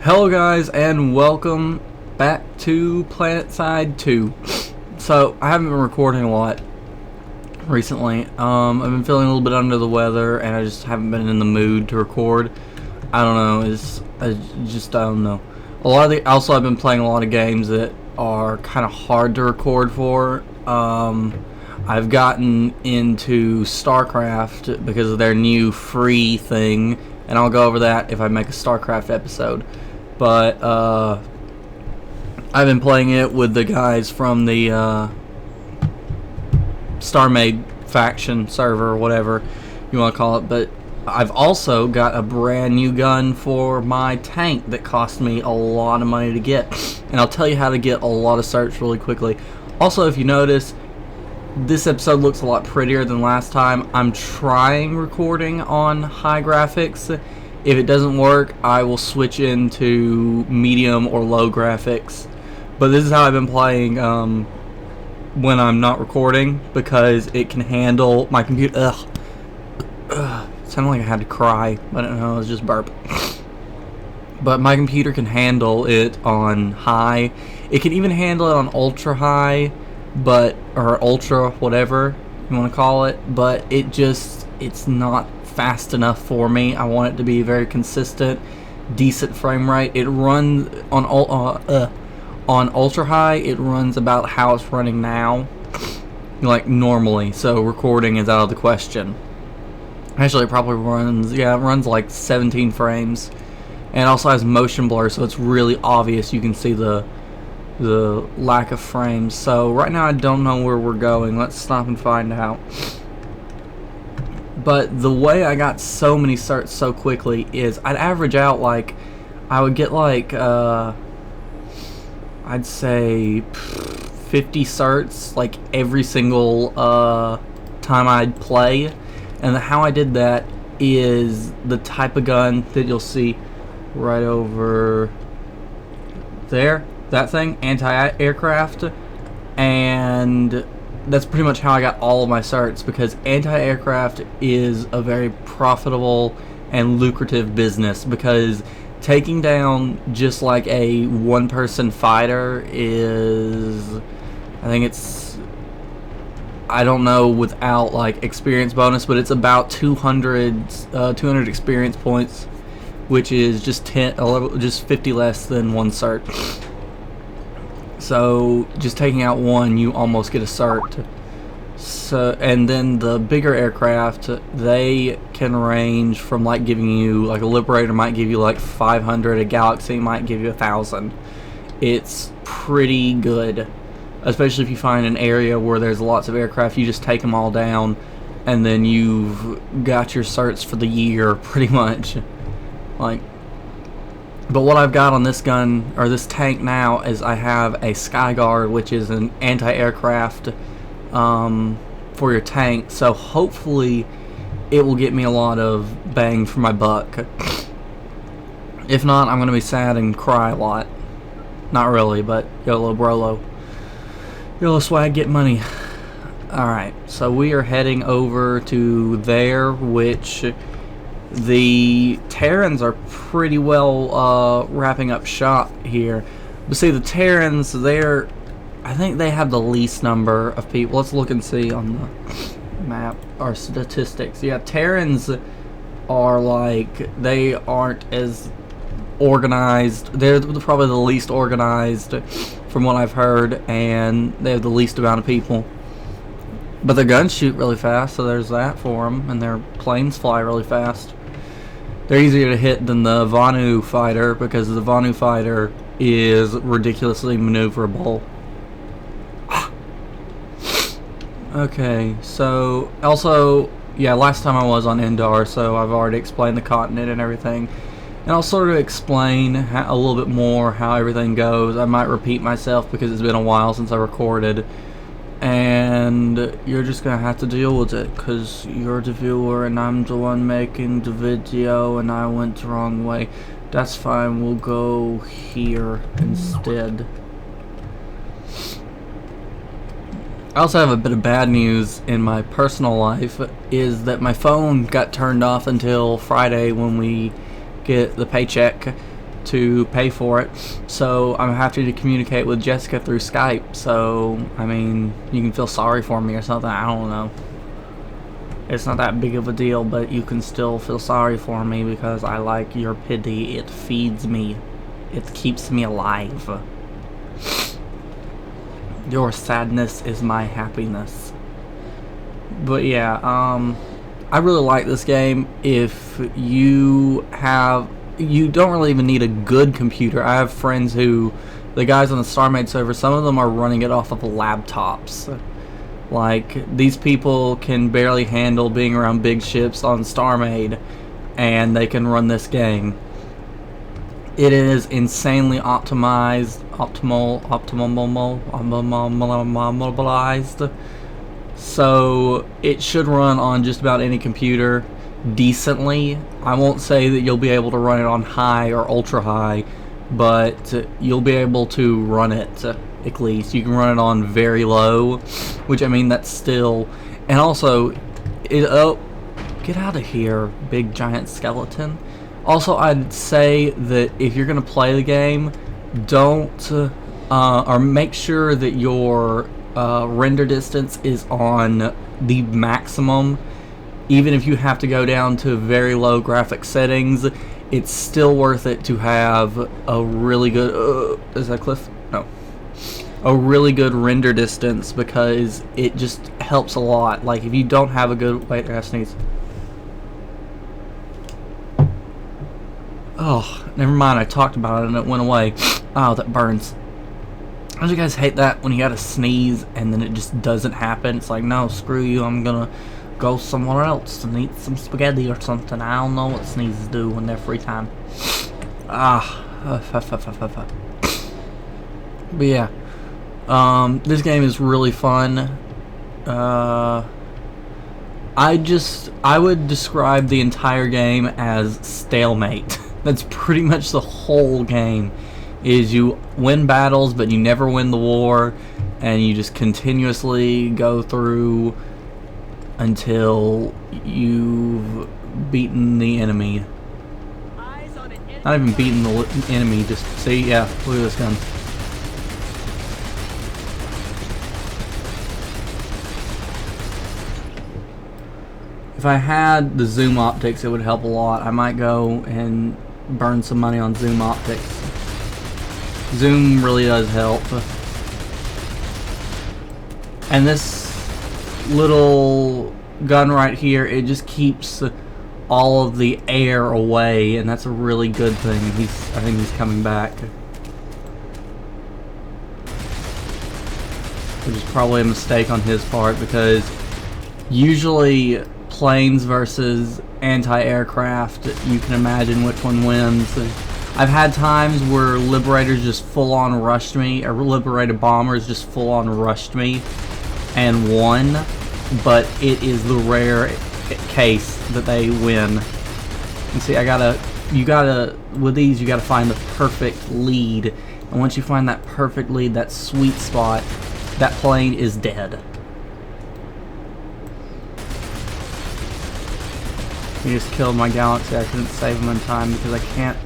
Hello guys, and welcome back to Plantside 2. So, I haven't been recording a lot recently. I've been feeling a little bit under the weather, and I just haven't been in the mood to record. I don't know, I don't know. Also I've been playing a lot of games that are kind of hard to record for. I've gotten into StarCraft because of their new free thing, and I'll go over that if I make a StarCraft episode. But I've been playing it with the guys from the StarMade faction server, or whatever you want to call it. But I've also got a brand new gun for my tank that cost me a lot of money to get, and I'll tell you how to get a lot of certs really quickly. Also, if you notice, this episode looks a lot prettier than last time. I'm trying recording on high graphics. If it doesn't work, I will switch into medium or low graphics. But this is how I've been playing when I'm not recording, because it can handle my computer. Sounded like I had to cry, but I don't know, it was just burp. But my computer can handle it on high. It can even handle it on ultra high, or ultra, whatever you want to call it. But it's not fast enough for me. I want it to be very consistent, decent frame rate. It runs on ultra high. It runs about how it's running now, like normally. So recording is out of the question. Actually, it probably runs. Yeah, it runs like 17 frames, and it also has motion blur, so it's really obvious. You can see the lack of frames. So right now I don't know where we're going. Let's stop and find out. But the way I got so many certs so quickly is I'd average out, like, I would get like I'd say 50 certs like every single time I'd play. And how I did that is the type of gun that you'll see right over there, that thing, anti-aircraft, and that's pretty much how I got all of my certs, because anti-aircraft is a very profitable and lucrative business, because taking down just like a one-person fighter is, I don't know without like experience bonus, but it's about 200 experience points, which is just 50 less than one cert. So just taking out one, you almost get a cert. So, and then the bigger aircraft, they can range from like giving you, like a Liberator might give you like 500, a Galaxy might give you 1,000. It's pretty good, especially if you find an area where there's lots of aircraft. You just take them all down, and then you've got your certs for the year, pretty much. But what I've got on this gun, or this tank now, is I have a Skyguard, which is an anti-aircraft for your tank. So hopefully it will get me a lot of bang for my buck. If not, I'm going to be sad and cry a lot. Not really, but YOLO Brolo. YOLO swag, get money. Alright, so we are heading over to there, which the Terrans are pretty well wrapping up shop here. But see, the Terrans, I think they have the least number of people. Let's look and see on the map, our statistics. Yeah, Terrans are like, they aren't as organized. They're probably the least organized from what I've heard, and they have the least amount of people. But their guns shoot really fast, so there's that for them, and their planes fly really fast. They're easier to hit than the Vanu fighter, because the Vanu fighter is ridiculously maneuverable. Okay, so also, yeah, last time I was on Endar, so I've already explained the continent and everything. And I'll sort of explain a little bit more how everything goes. I might repeat myself because it's been a while since I recorded. And you're just gonna have to deal with it, because you're the viewer and I'm the one making the video, and I went the wrong way. That's fine, we'll go here instead. I also have a bit of bad news in my personal life, is that my phone got turned off until Friday when we get the paycheck. to pay for it, so I'm having to communicate with Jessica through Skype. So I mean, you can feel sorry for me or something, I don't know. It's not that big of a deal, but you can still feel sorry for me because I like your pity. It feeds me. It keeps me alive. Your sadness is my happiness. But yeah, I really like this game. If you don't really even need a good computer. I have friends who, the guys on the StarMade server, some of them are running it off of laptops. Like, these people can barely handle being around big ships on StarMade, and they can run this game. It is insanely optimized, optimalized. So it should run on just about any computer decently. I won't say that you'll be able to run it on high or ultra high, but you'll be able to run it. At least you can run it on very low, which, I mean, that's still. And also, oh, get out of here, big giant skeleton. Also, I'd say that if you're gonna play the game, don't or make sure that your render distance is on the maximum. Even if you have to go down to very low graphic settings, it's still worth it to have a really good is that Cliff? No. A really good render distance, because it just helps a lot. Like, if you don't have a good, wait, I sneeze. Oh, never mind, I talked about it and it went away. Oh, that burns. Don't you guys hate that when you gotta sneeze and then it just doesn't happen? It's like, no, screw you, I'm gonna go somewhere else and eat some spaghetti or something. I don't know what sneezes do in their free time. But yeah, this game is really fun. I would describe the entire game as stalemate. That's pretty much the whole game. Is you win battles, but you never win the war, and you just continuously go through until you've beaten the enemy. Not even beaten the enemy, just see, yeah, look at this gun. If I had the zoom optics, it would help a lot. I might go and burn some money on zoom optics. Zoom really does help. And this little gun right here, it just keeps all of the air away, and that's a really good thing. I think he's coming back. Which is probably a mistake on his part, because usually planes versus anti-aircraft, you can imagine which one wins. I've had times where Liberators just full-on rushed me, or Liberated Bombers just full-on rushed me and won, but it is the rare case that they win. And see, with these, you gotta find the perfect lead, and once you find that perfect lead, that sweet spot, that plane is dead. He just killed my Galaxy. I couldn't save him in time because I can't.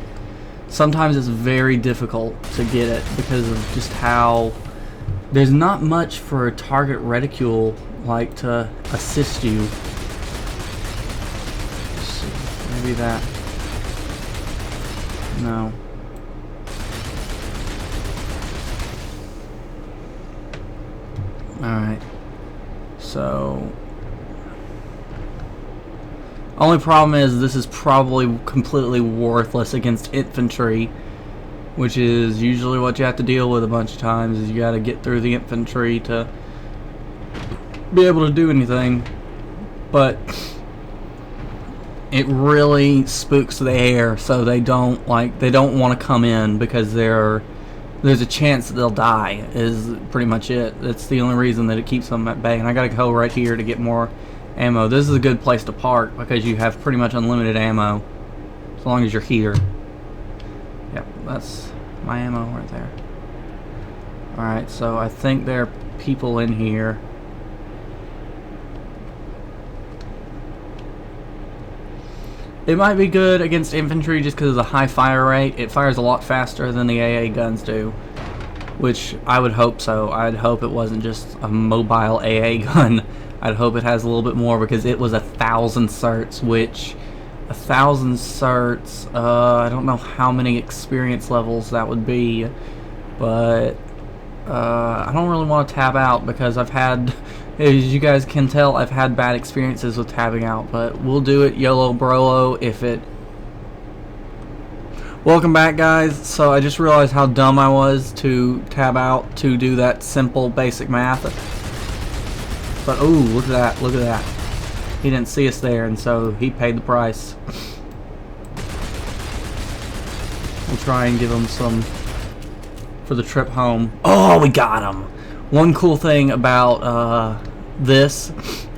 Sometimes it's very difficult to get it because of just how there's not much for a target reticule like to assist you. Let's see, maybe that. No. Alright. So only problem is this is probably completely worthless against infantry, which is usually what you have to deal with a bunch of times, is you gotta get through the infantry to be able to do anything. But it really spooks the air, so they don't want to come in because there's a chance that they'll die, is pretty much it. That's the only reason that it keeps them at bay. And I gotta go right here to get more ammo. This is a good place to park because you have pretty much unlimited ammo as long as you're here. Yep, that's my ammo right there. Alright, so I think there are people in here. It might be good against infantry just because of the high fire rate. It fires a lot faster than the AA guns do, which I would hope so. I'd hope it wasn't just a mobile AA gun. I'd hope it has a little bit more, because it was 1,000 certs, which 1,000 certs, I don't know how many experience levels that would be, but I don't really want to tab out, because I've had, as you guys can tell, I've had bad experiences with tabbing out, but we'll do it YOLO BROLO if it... Welcome back, guys. So I just realized how dumb I was to tab out to do that simple basic math. But oh, look at that, look at that. He didn't see us there, and so he paid the price. We'll try and give him some for the trip home. Oh, we got him! One cool thing about this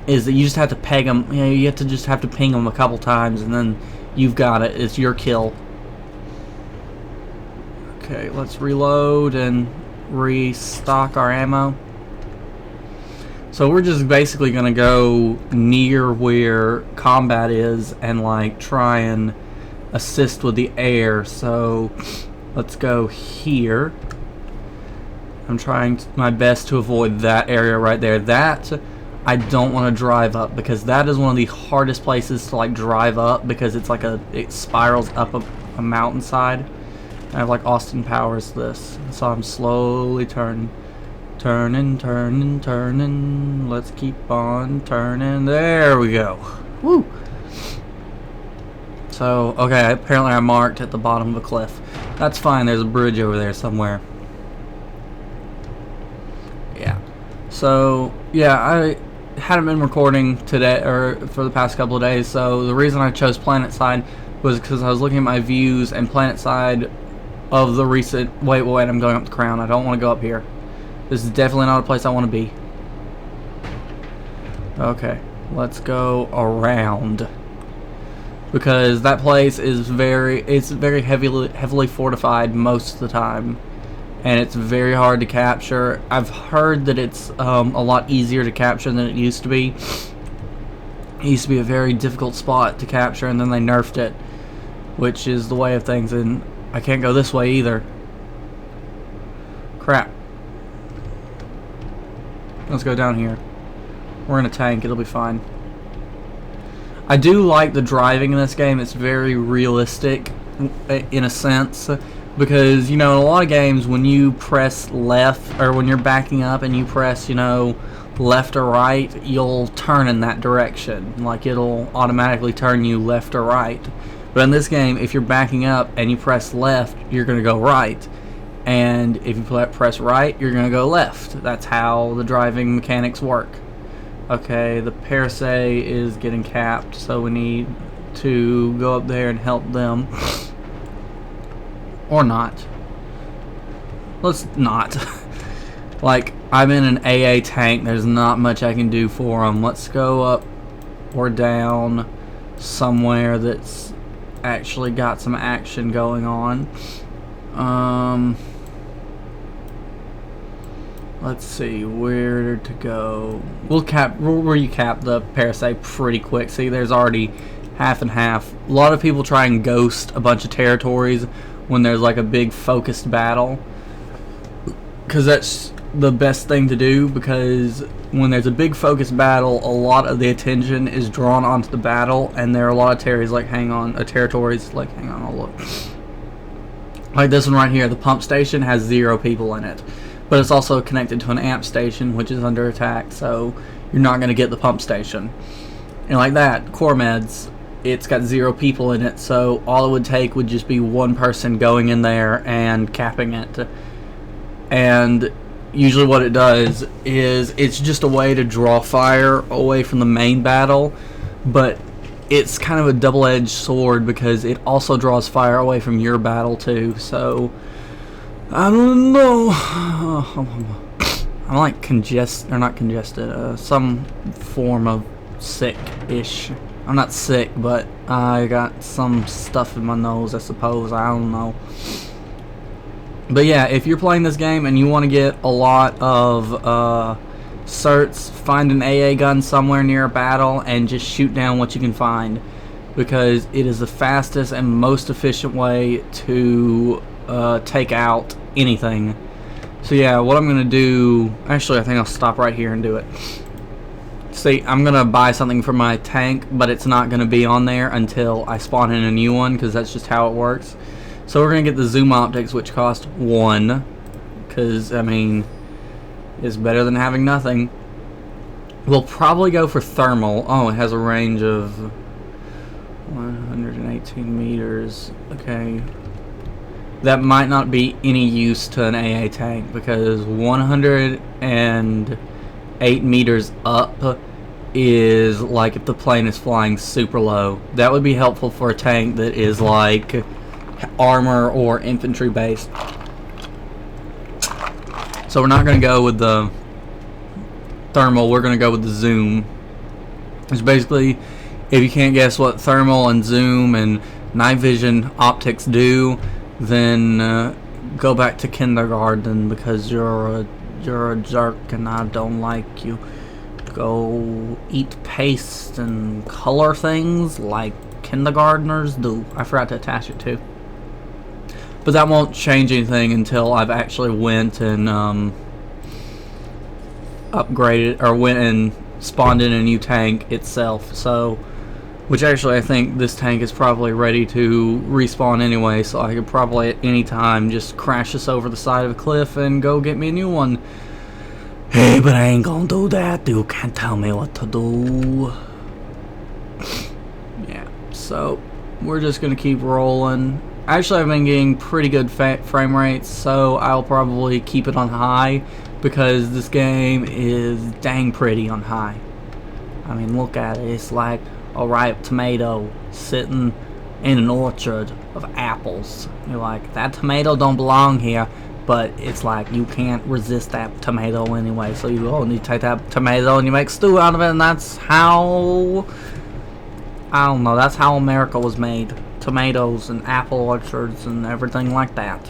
is that you just have to peg him. You know, you have to just have to ping him a couple times, and then you've got it. It's your kill. Okay, let's reload and restock our ammo. So we're just basically gonna go near where combat is and like try and assist with the air. So let's go here. I'm trying my best to avoid that area right there. That I don't want to drive up, because that is one of the hardest places to like drive up, because it's like it spirals up a mountainside. I have like Austin Powers this, so I'm slowly turning. Turning. Let's keep on turning. There we go. Woo! So, okay, apparently I marked at the bottom of a cliff. That's fine, there's a bridge over there somewhere. Yeah. So, yeah, I hadn't been recording today, or for the past couple of days, so the reason I chose Plantside was because I was looking at my views, and Plantside of the recent... Wait, I'm going up the crown. I don't want to go up here. This is definitely not a place I want to be. Okay, let's go around, because that place is very heavily fortified most of the time, and it's very hard to capture. I've heard that it's a lot easier to capture than it used to be. It used to be a very difficult spot to capture, and then they nerfed it, which is the way of things. And I can't go this way either. Crap. Let's go down here. We're in a tank, it'll be fine. I do like the driving in this game. It's very realistic in a sense, because, you know, in a lot of games when you press left, or when you're backing up and you press, you know, left or right, you'll turn in that direction. Like, it'll automatically turn you left or right. But in this game, if you're backing up and you press left, you're going to go right. And if you press right, you're going to go left. That's how the driving mechanics work. Okay, the Parasay is getting capped, so we need to go up there and help them. Or not. Let's not. Like, I'm in an AA tank, there's not much I can do for them. Let's go up or down somewhere that's actually got some action going on. Let's see where to go. We'll recap the Parasite pretty quick. See, there's already half and half. A lot of people try and ghost a bunch of territories when there's like a big focused battle, because that's the best thing to do, because when there's a big focused battle, a lot of the attention is drawn onto the battle, and there are a lot of territories like hang on, I'll look. Like this one right here, the pump station has 0 people in it, but it's also connected to an amp station which is under attack, so you're not going to get the pump station. And like that, Core Meds, it's got 0 people in it, so all it would take would just be one person going in there and capping it. And usually what it does is it's just a way to draw fire away from the main battle, but it's kind of a double-edged sword because it also draws fire away from your battle too. So I don't know. I'm like not congested. Some form of sick-ish. I'm not sick, but I got some stuff in my nose, I suppose. I don't know. But yeah, if you're playing this game and you want to get a lot of certs, find an AA gun somewhere near a battle and just shoot down what you can find. because it is the fastest and most efficient way to take out anything. So yeah, what I'm gonna do, actually I think I'll stop right here and do it. See, I'm gonna buy something for my tank, but it's not gonna be on there until I spawn in a new one, because that's just how it works. So we're gonna get the zoom optics, which cost 1, because I mean, it's better than having nothing. We'll probably go for thermal. Oh, it has a range of 118 meters. Okay. That might not be any use to an AA tank, because 108 meters up is like if the plane is flying super low. That would be helpful for a tank that is like armor or infantry based. So we're not going to go with the thermal, we're going to go with the zoom. It's basically, if you can't guess what thermal and zoom and night vision optics do, then go back to kindergarten, because you're a jerk and I don't like you. Go eat paste and color things like kindergartners do. I forgot to attach it too. But that won't change anything until I've actually went and upgraded, or went and spawned in a new tank itself. So, which actually I think this tank is probably ready to respawn anyway, so I could probably at any time just crash this over the side of a cliff and go get me a new one. Hey, but I ain't gonna do that. You can't tell me what to do. Yeah, so we're just gonna keep rolling. Actually, I've been getting pretty good frame rates, so I'll probably keep it on high, because this game is dang pretty on high. I mean, look at it. It's like a ripe tomato sitting in an orchard of apples. You're like, that tomato don't belong here, but it's like you can't resist that tomato anyway, so you go and you take that tomato and you make stew out of it, and that's how, I don't know, that's how America was made. Tomatoes and apple orchards and everything like that.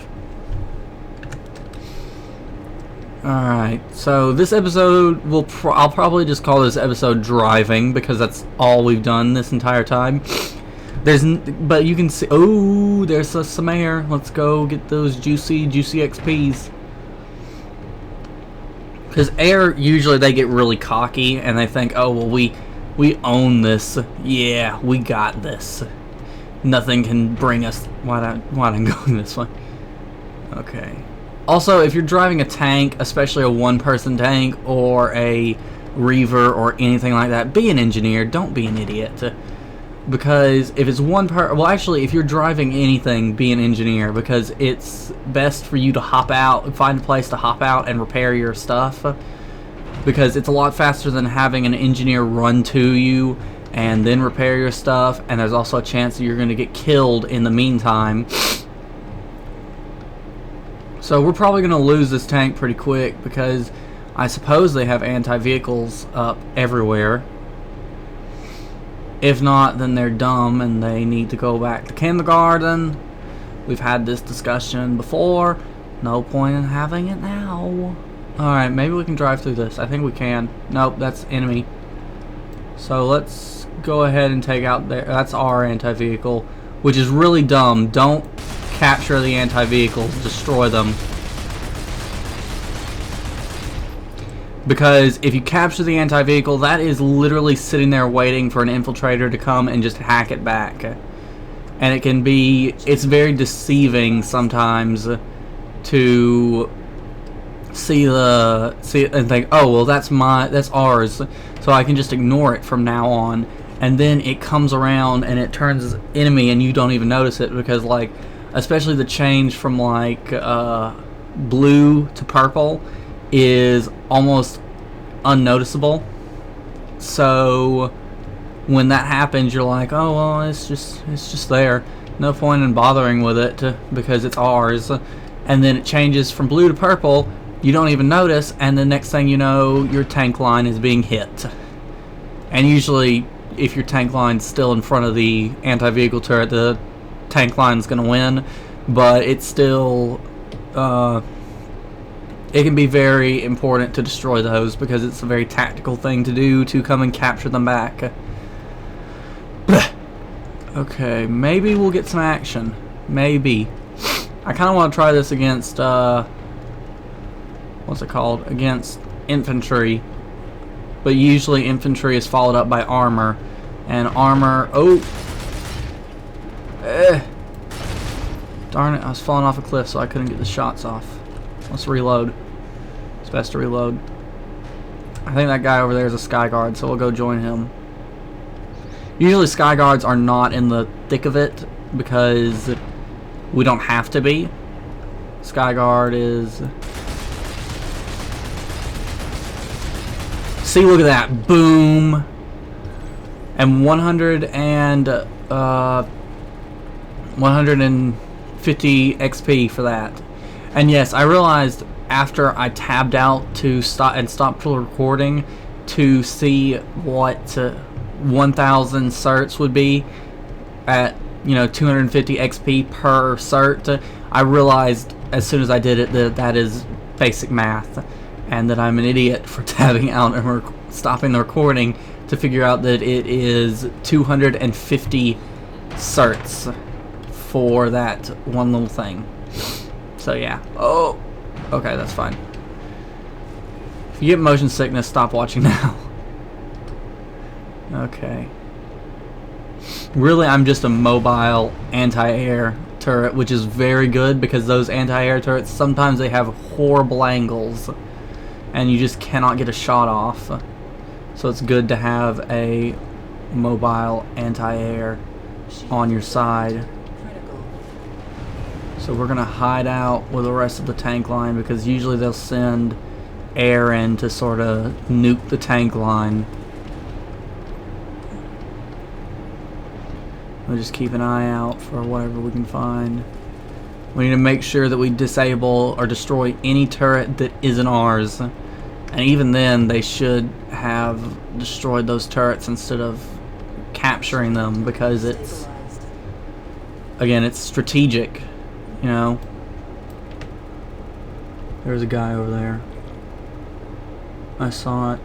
Alright, so this episode, I'll probably just call this episode driving, because that's all we've done this entire time. But you can see, oh, there's some air. Let's go get those juicy XPs. Because air, usually they get really cocky and they think, oh, well, we own this. Yeah, we got this. Nothing can bring us. Why I'm going this way? Okay. Also, if you're driving a tank, especially a one-person tank or a reaver or anything like that, be an engineer. Don't be an idiot. Because if it's well, actually, if you're driving anything, be an engineer, because it's best for you to hop out, find a place to hop out and repair your stuff, because it's a lot faster than having an engineer run to you and then repair your stuff, and there's also a chance that you're going to get killed in the meantime. So we're probably going to lose this tank pretty quick, because I suppose they have anti-vehicles up everywhere. If not, then they're dumb and they need to go back to kindergarten. We've had this discussion before. No point in having it now. Alright, maybe we can drive through this. I think we can. Nope, that's enemy. So let's go ahead and take out there. That's our anti-vehicle, which is really dumb. Don't capture the anti-vehicles. Destroy them. Because if you capture the anti-vehicle, that is literally sitting there waiting for an infiltrator to come and just hack it back. And it's very deceiving sometimes to see it and think, oh, well, that's ours, so I can just ignore it from now on. And then it comes around and it turns enemy and you don't even notice it, because, like, especially the change from, like, blue to purple is almost unnoticeable. So when that happens, you're like, oh, well, it's just there. No point in bothering with it, because it's ours. And then it changes from blue to purple. You don't even notice, and the next thing you know, your tank line is being hit. And usually, if your tank line's still in front of the anti-vehicle turret, the tank line's gonna win. But it's still it can be very important to destroy those, because it's a very tactical thing to do to come and capture them back. Okay, maybe we'll get some action. Maybe. I kind of want to try this against, what's it called? Against infantry. But usually infantry is followed up by armor. And armor... Oh! Darn it, I was falling off a cliff so I couldn't get the shots off. Let's reload. It's best to reload. I think that guy over there is a sky guard, so we'll go join him. Usually sky guards are not in the thick of it because we don't have to be. Sky guard is... See, look at that. Boom. And 150 XP for that. And yes, I realized after I tabbed out to stop recording to see what 1,000 certs would be at, you know, 250 XP per cert. I realized as soon as I did it that that is basic math, and that I'm an idiot for tabbing out and stopping the recording to figure out that it is 250 certs for that one little thing. So yeah. Oh, okay, that's fine. If you get motion sickness, stop watching now. Okay. Really, I'm just a mobile anti-air turret, which is very good because those anti-air turrets, sometimes they have horrible angles and you just cannot get a shot off. So it's good to have a mobile anti-air on your side. So we're gonna hide out with the rest of the tank line because usually they'll send air in to sort of nuke the tank line. We'll just keep an eye out for whatever we can find. We need to make sure that we disable or destroy any turret that isn't ours. And even then, they should have destroyed those turrets instead of capturing them because it's, again, it's strategic, you know. There's a guy over there. I saw it.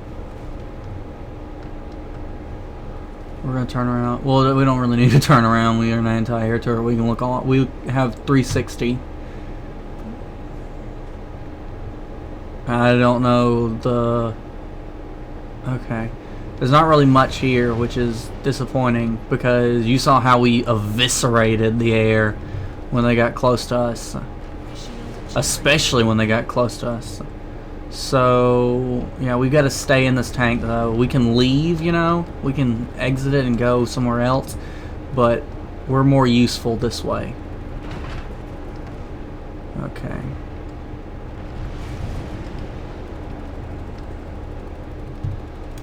We're gonna turn around. Well, we don't really need to turn around. We are an anti-air turret. We can look all. We have 360. I don't know the. Okay, there's not really much here, which is disappointing because you saw how we eviscerated the air when they got close to us, especially when they got close to us. So, yeah, we've got to stay in this tank, though. We can leave, you know. We can exit it and go somewhere else. But we're more useful this way. Okay.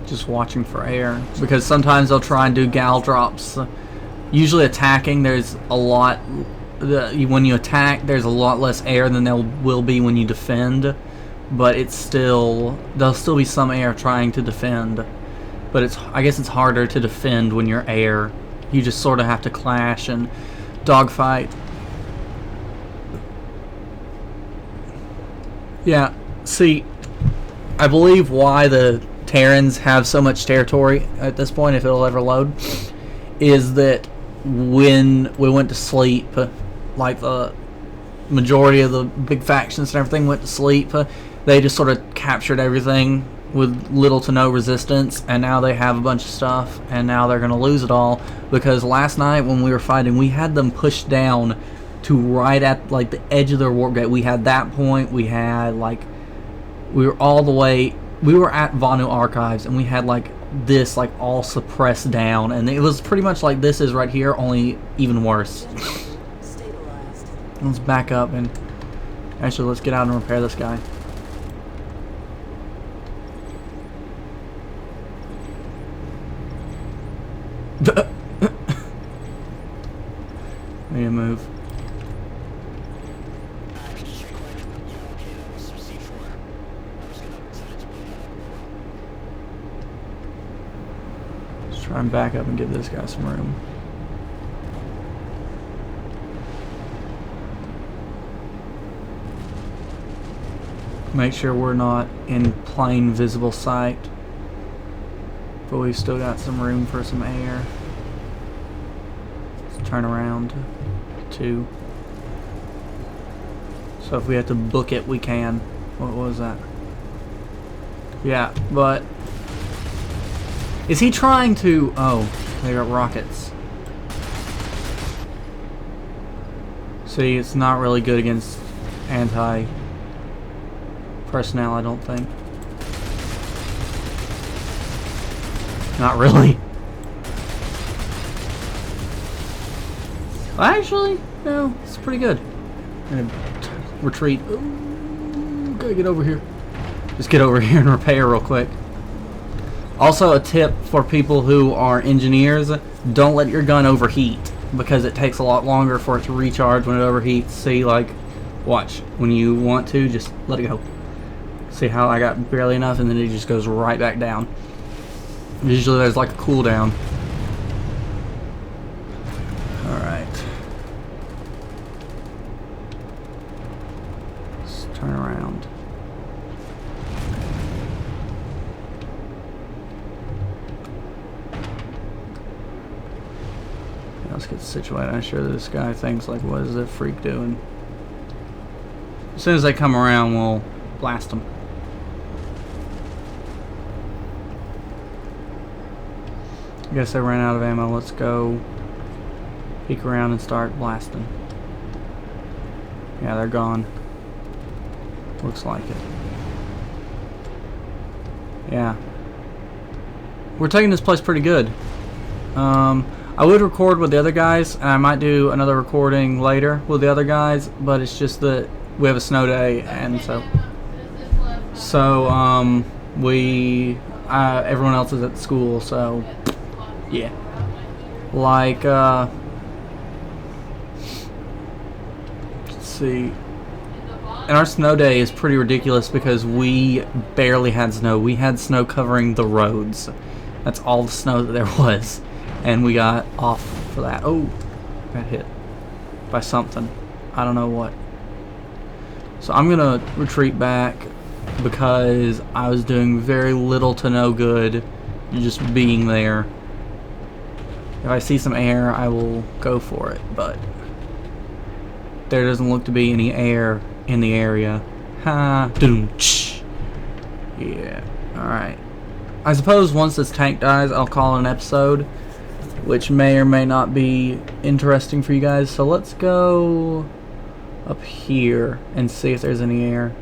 Just watching for air. Because sometimes they'll try and do gal drops. Usually attacking, there's a lot... When you attack, there's a lot less air than there will be when you defend. But it's still, there'll still be some air trying to defend, but it's, I guess it's harder to defend when you're air. You just sort of have to clash and dogfight. Yeah, see, I believe why the Terrans have so much territory at this point, if it'll ever load, is that when we went to sleep, like the majority of the big factions and everything went to sleep, they just sort of captured everything with little to no resistance, and now they have a bunch of stuff, and now they're going to lose it all, because last night when we were fighting, we had them pushed down to right at like the edge of their warp gate. We had that point, we had like, we were all the way, we were at Vanu Archives, and we had like this like all suppressed down, and it was pretty much like this is right here, only even worse. Let's back up and actually let's get out and repair this guy. Need to move. Let's try and back up and give this guy some room. Make sure we're not in plain visible sight, but we've still got some room for some air. turn around too. So if we have to book it, we can. What was that? Yeah, but is he trying to? Oh, they got rockets. See, it's not really good against anti-personnel, I don't think. Not really. Actually, no, it's pretty good. I'm gonna retreat. Ooh, gotta get over here. Just get over here and repair real quick. Also, a tip for people who are engineers: don't let your gun overheat, because it takes a lot longer for it to recharge when it overheats. See, like, watch. When you want to, just let it go. See how I got barely enough, and then it just goes right back down. Usually there's like a cooldown. Alright. Let's turn around. Let's get situated. I'm sure this guy thinks, like, what is that freak doing? As soon as they come around, we'll blast them. I guess they ran out of ammo. Let's go peek around and start blasting. Yeah, they're gone. Looks like it. Yeah. We're taking this place pretty good. I would record with the other guys, and I might do another recording later with the other guys, but it's just that we have a snow day, and everyone else is at school, so yeah. Like, let's see. And our snow day is pretty ridiculous because we barely had snow. We had snow covering the roads. That's all the snow that there was. And we got off for that. Oh, got hit by something. I don't know what. So I'm gonna retreat back because I was doing very little to no good just being there. If I see some air, I will go for it, but there doesn't look to be any air in the area. Ha, doom, ch. Yeah, alright. I suppose once this tank dies, I'll call it an episode, which may or may not be interesting for you guys. So let's go up here and see if there's any air.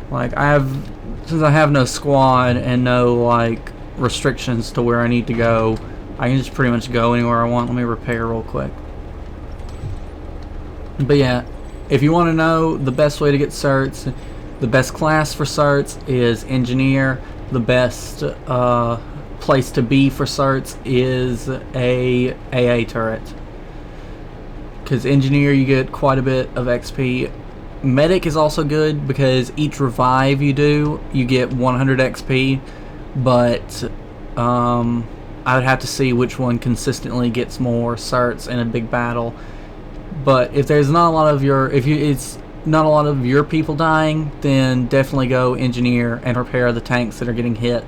Like, since I have no squad and no, like, restrictions to where I need to go, I can just pretty much go anywhere I want. Let me repair real quick. But yeah, if you want to know the best way to get certs, the best class for certs is engineer. The best place to be for certs is a AA turret, because engineer you get quite a bit of XP. Medic is also good because each revive you do, you get 100 XP, but I would have to see which one consistently gets more certs in a big battle. But if there's not a lot of it's not a lot of your people dying, then definitely go engineer and repair the tanks that are getting hit,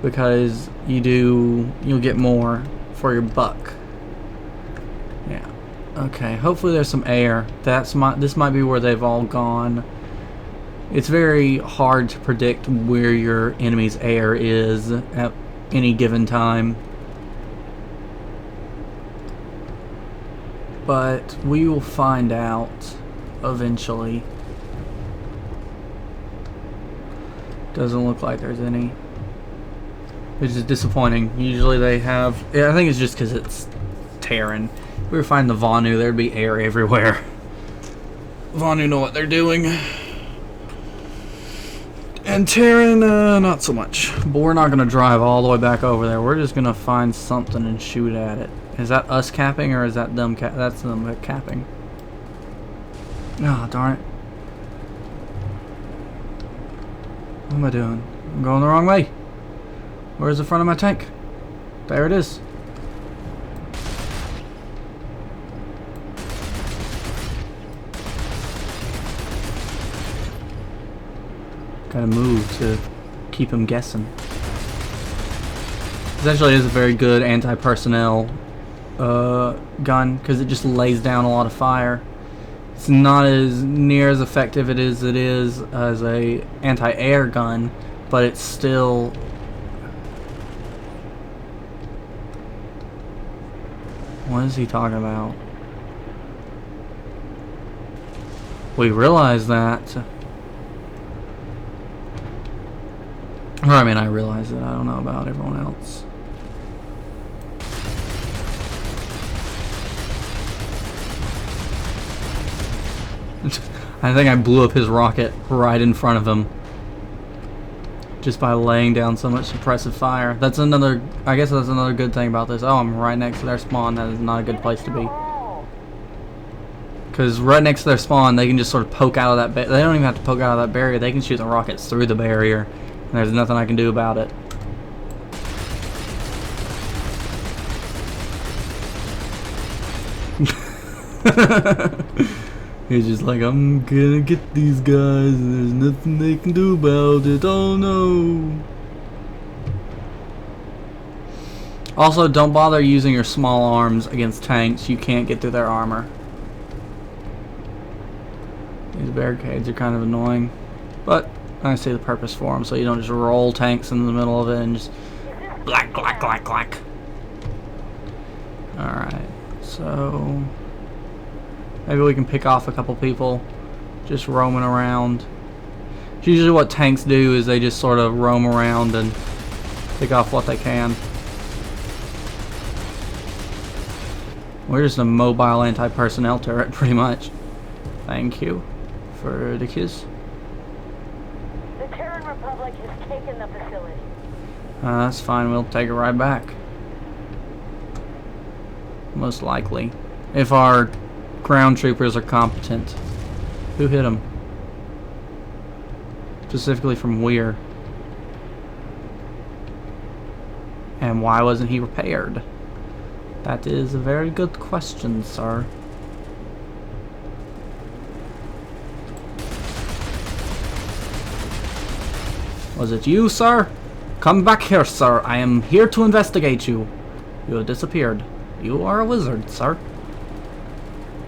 because you'll get more for your buck. Yeah. Okay, hopefully there's some air. This might be where they've all gone. It's very hard to predict where your enemy's air is at any given time. But we will find out eventually. Doesn't look like there's any, which is disappointing. Usually they have, I think it's just because it's Terran. If we were finding the Vanu, there'd be air everywhere. Vanu know what they're doing. And Terran, not so much. But we're not going to drive all the way back over there. We're just going to find something and shoot at it. Is that us capping, or is that them that's them capping? Oh, darn it. What am I doing? I'm going the wrong way. Where's the front of my tank? There it is. Gotta move to keep him guessing. This actually is a very good anti-personnel gun because it just lays down a lot of fire. It's not as near as effective it is as a anti-air gun, but it's still. What is he talking about? We realize that. Or I mean, I realize it. I don't know about everyone else. I think I blew up his rocket right in front of him. Just by laying down so much suppressive fire. That's another, I guess that's another good thing about this. Oh, I'm right next to their spawn. That is not a good place to be. Because right next to their spawn, they can just sort of poke out of that, they don't even have to poke out of that barrier. They can shoot the rockets through the barrier. And there's nothing I can do about it. He's just like, I'm gonna get these guys and there's nothing they can do about it. Oh no. Also, don't bother using your small arms against tanks. You can't get through their armor. These barricades are kind of annoying, but I see the purpose for them, so you don't just roll tanks in the middle of it and just black. Alright, so maybe we can pick off a couple people just roaming around. Usually what tanks do is they just sort of roam around and pick off what they can. We're just a mobile anti-personnel turret, pretty much. Thank you for the kiss. The Terran Republic has taken the facility. That's fine, we'll take it right back. Most likely. If our ground troopers are competent. Who hit him? Specifically from where? And why wasn't he repaired? That is a very good question, sir. Was it you, sir? Come back here, sir. I am here to investigate you. You have disappeared. You are a wizard, sir.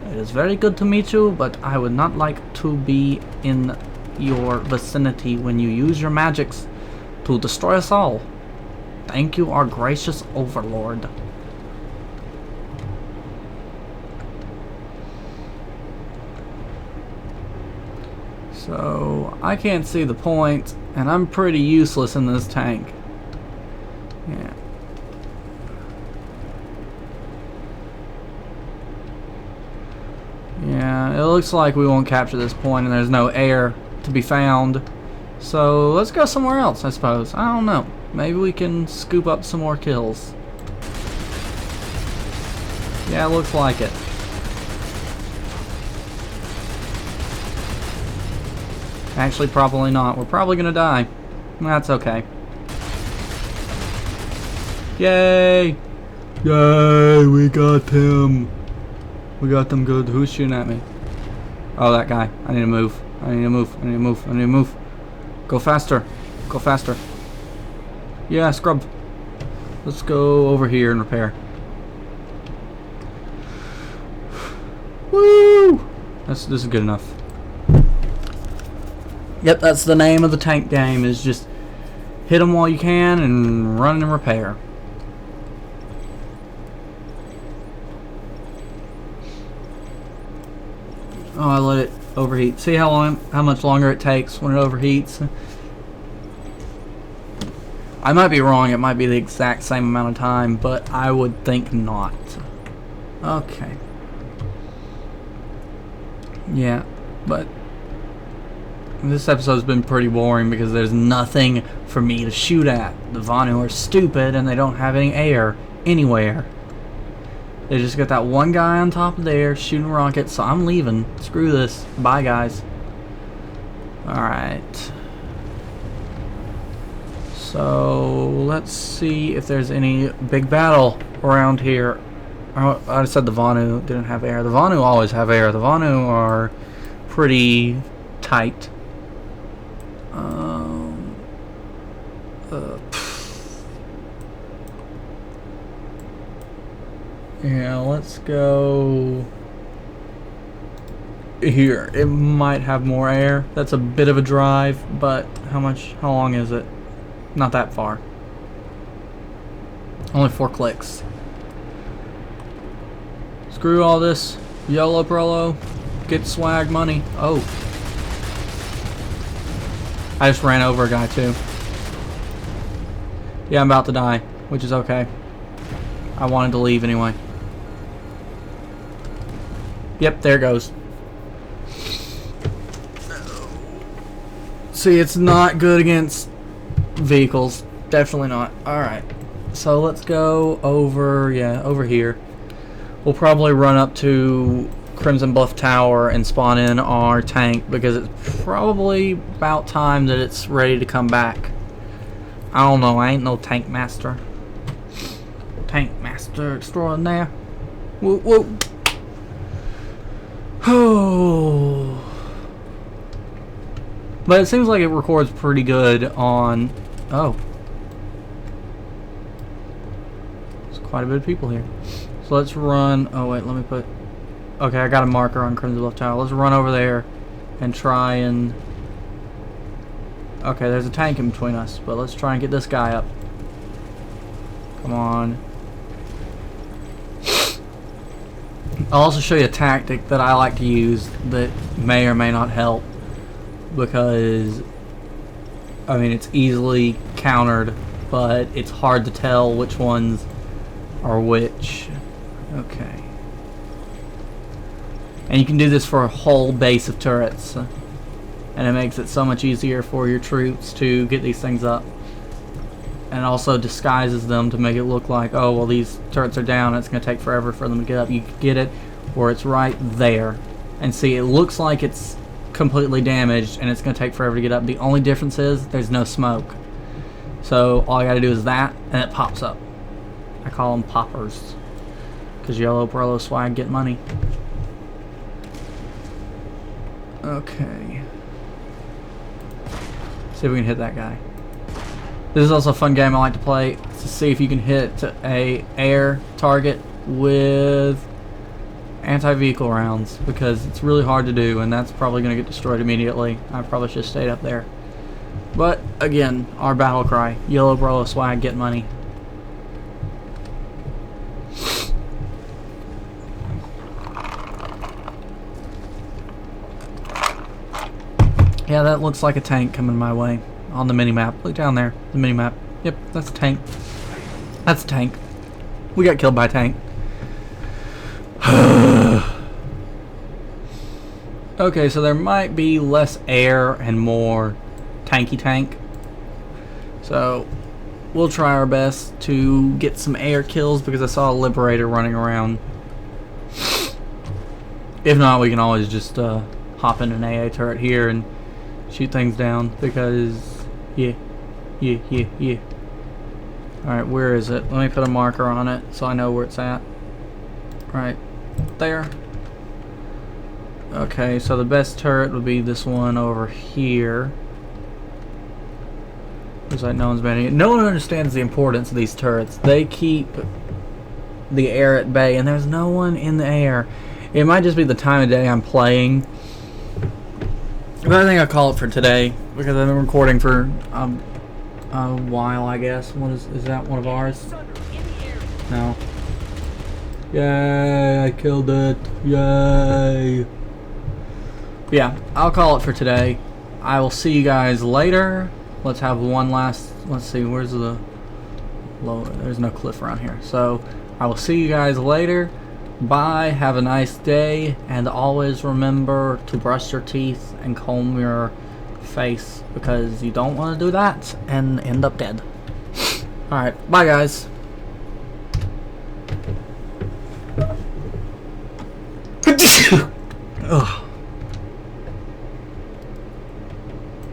It is very good to meet you, but I would not like to be in your vicinity when you use your magics to destroy us all. Thank you, our gracious overlord. So, I can't see the point, and I'm pretty useless in this tank. Yeah. Yeah, it looks like we won't capture this point, and there's no air to be found. So, let's go somewhere else, I suppose. I don't know. Maybe we can scoop up some more kills. Yeah, it looks like it. Actually, probably not. We're probably gonna die. That's okay. Yay! Yay! We got him. We got them good. Who's shooting at me? Oh, that guy. I need to move. I need to move. I need to move. I need to move. Go faster. Go faster. Yeah, scrub. Let's go over here and repair. Woo! This is good enough. Yep, that's the name of the tank game, is just hit them while you can and run and repair. Oh, I let it overheat. See how much longer it takes when it overheats? I might be wrong, it might be the exact same amount of time, but I would think not. Okay. Yeah, but this episode's been pretty boring because there's nothing for me to shoot at. The Vanu are stupid and they don't have any air anywhere. They just got that one guy on top of there shooting rockets, so I'm leaving. Screw this. Bye, guys. Alright. So, let's see if there's any big battle around here. Oh, I said the Vanu didn't have air. The Vanu always have air. The Vanu are pretty tight. Yeah, let's go here. It might have more air. That's a bit of a drive, but how long is it? Not that far. Only 4 clicks. Screw all this. YOLO Prolo. Get swag money. Oh. I just ran over a guy too. Yeah, I'm about to die, which is okay. I wanted to leave anyway. Yep, there it goes. See, it's not good against vehicles. Definitely not. Alright. So let's go over, over here. We'll probably run up to Crimson Bluff Tower and spawn in our tank because it's probably about time that it's ready to come back. I don't know, I ain't no tank master. Tank master extraordinaire. Whoa, whoa. Oh. But it seems like it records pretty good on... Oh. There's quite a bit of people here. So let's run... Oh wait, let me put... Okay, I got a marker on Crimson Bluff Tower. Let's run over there and try and... Okay, there's a tank in between us, but let's try and get this guy up. Come on. I'll also show you a tactic that I like to use that may or may not help, because I mean it's easily countered, but it's hard to tell which ones are which. Okay. And you can do this for a whole base of turrets, and it makes it so much easier for your troops to get these things up. And it also disguises them to make it look like, oh well, these turrets are down and it's going to take forever for them to get up. You can get it where it's right there, and see, it looks like it's completely damaged and it's going to take forever to get up. The only difference is there's no smoke, so all I got to do is that and it pops up. I call them poppers because YOLO Prolo swag, get money. Okay, see if we can hit that guy. This is also a fun game I like to play, to see if you can hit a air target with anti-vehicle rounds, because it's really hard to do, and that's probably going to get destroyed immediately. I probably should have stayed up there. But again, our battle cry, YOLO Prolo swag, get money. Yeah, that looks like a tank coming my way on the mini-map. Look down there, the mini-map. Yep, that's a tank. That's a tank. We got killed by a tank. Okay, so there might be less air and more tanky tank. So we'll try our best to get some air kills, because I saw a Liberator running around. If not, we can always just hop in an AA turret here and shoot things down, because yeah. Alright, where is it? Let me put a marker on it so I know where it's at. Right there. Okay, so the best turret would be this one over here. Looks like no one's banning it. No one understands the importance of these turrets. They keep the air at bay, and there's no one in the air. It might just be the time of day I'm playing, but I think I'll call it for today, because I've been recording for a while, I guess. What is that one of ours? No. Yay, I killed it. Yay. Yeah, I'll call it for today. I will see you guys later. Let's have one last, let's see, where's the lower, there's no cliff around here. So I will see you guys later. Bye, have a nice day, and always remember to brush your teeth and comb your face, because you don't want to do that and end up dead. Alright, bye guys.